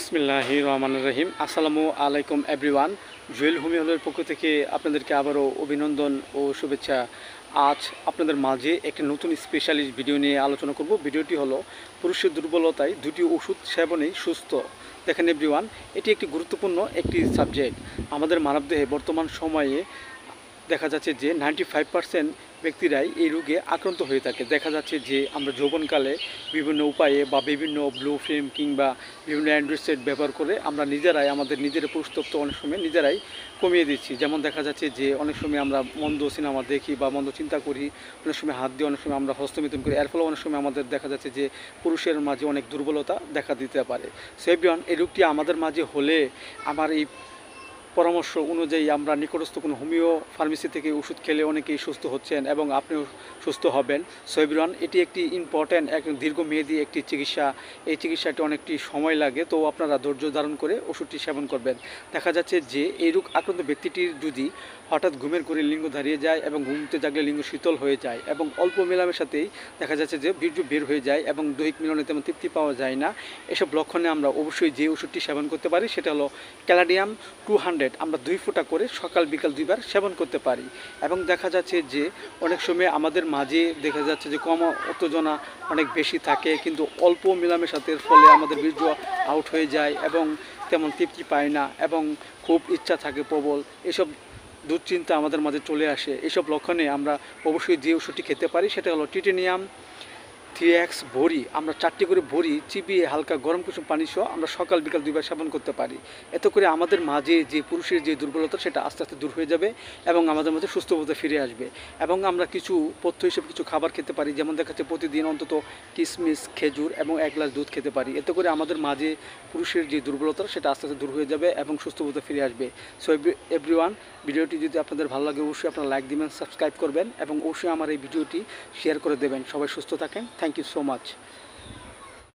বিসমিল্লাহির রহমানির রহিম। আসসালামু আলাইকুম এভরিওয়ান। জুয়েল হোমি হলের পক্ষ থেকে আপনাদেরকে আবারও অভিনন্দন ও শুভেচ্ছা। আজ আপনাদের মাঝে একটি নতুন স্পেশালিস্ট ভিডিও নিয়ে আলোচনা করব। ভিডিওটি হলো পুরুষের দুর্বলতায় দুটি ওষুধ সেবনেই সুস্থ। দেখেন এভরিওয়ান, এটি একটি গুরুত্বপূর্ণ একটি সাবজেক্ট। আমাদের মানবদেহে বর্তমান সময়ে দেখা যাচ্ছে যে 95% ব্যক্তিরাই এই রোগে আক্রান্ত হয়ে থাকে। দেখা যাচ্ছে যে আমরা যৌবনকালে বিভিন্ন উপায়ে বা বিভিন্ন ব্লু ফিল্ম কিংবা বিভিন্ন অ্যান্ড্রয়েড সেট ব্যবহার করে আমরা নিজেরাই আমাদের নিজের পুরুষতত্ত্ব অনেক সময় নিজেরাই কমিয়ে দিচ্ছি। যেমন দেখা যাচ্ছে যে অনেক সময় আমরা মন্দ সিনেমা দেখি বা মন্দ চিন্তা করি, অনেক সময় হাত দিয়ে অনেক সময় আমরা হস্তমিথুন করি। এর ফলে অনেক সময় আমাদের দেখা যাচ্ছে যে পুরুষের মাঝে অনেক দুর্বলতা দেখা দিতে পারে। সো এভরিওয়ান, এই রোগটি আমাদের মাঝে হলে আমার এই পরামর্শ অনুযায়ী আমরা নিকটস্থ কোনো হোমিও ফার্মেসি থেকে ওষুধ খেলে অনেকেই সুস্থ হচ্ছেন এবং আপনিও সুস্থ হবেন। সো এভরিওয়ান, এটি একটি ইম্পর্ট্যান্ট এক দীর্ঘমেয়াদী একটি চিকিৎসা। এই চিকিৎসাটি অনেকটি সময় লাগে, তো আপনারা ধৈর্য ধারণ করে ওষুধটি সেবন করবেন। দেখা যাচ্ছে যে এই রোগ আক্রান্ত ব্যক্তিটির যদি হঠাৎ ঘুমের ঘরে লিঙ্গ দাঁড়িয়ে যায় এবং ঘুমতে জাগলে লিঙ্গ শীতল হয়ে যায় এবং অল্প মেলামের সাথেই দেখা যাচ্ছে যে বীর্য বের হয়ে যায় এবং দৈহিক মিলনে তেমন তৃপ্তি পাওয়া যায় না, এসব লক্ষণে আমরা অবশ্যই যে ওষুধটি সেবন করতে পারি সেটা হলো ক্যালাডিয়াম 200। আমরা 2 ফোঁটা করে সকাল বিকাল 2 বার সেবন করতে পারি। এবং দেখা যাচ্ছে যে অনেক সময় আমাদের মাঝে দেখা যাচ্ছে যে কম উত্তেজনা অনেক বেশি থাকে, কিন্তু অল্প মেলামেশাতের ফলে আমাদের বীর্য আউট হয়ে যায় এবং তেমন তৃপ্তি পায় না এবং খুব ইচ্ছা থাকে প্রবল, এসব দুশ্চিন্তা আমাদের মাঝে চলে আসে। এসব লক্ষণে আমরা অবশ্যই যে ওষুধটি খেতে পারি সেটা হলো টিটেনিয়াম 3X ভরি। আমরা 4টি করে ভরি চিবিয়ে হালকা গরম কুসুম পানি সহ আমরা সকাল বিকাল 2 বার সেবন করতে পারি। এতে করে আমাদের মাঝে যে পুরুষের যে দুর্বলতা সেটা আস্তে আস্তে দূর হয়ে যাবে এবং আমাদের মধ্যে সুস্থবোধ ফিরে আসবে। এবং আমরা কিছু পথ্য হিসেবে কিছু খাবার খেতে পারি, যেমন দেখা যাচ্ছে প্রতিদিন অন্তত কিশমিশ, খেজুর এবং 1 গ্লাস দুধ খেতে পারি। এতে করে আমাদের মাঝে পুরুষের যে দুর্বলতা সেটা আস্তে আস্তে দূর হয়ে যাবে এবং সুস্থবোধ ফিরে আসবে। সো এভরিওয়ান, ভিডিওটি যদি আপনাদের ভালো লাগে অবশ্যই আপনারা লাইক দিবেন, সাবস্ক্রাইব করবেন এবং অবশ্যই আমার এই ভিডিওটি শেয়ার করে দেবেন। সবাই সুস্থ থাকেন। Thank you so much.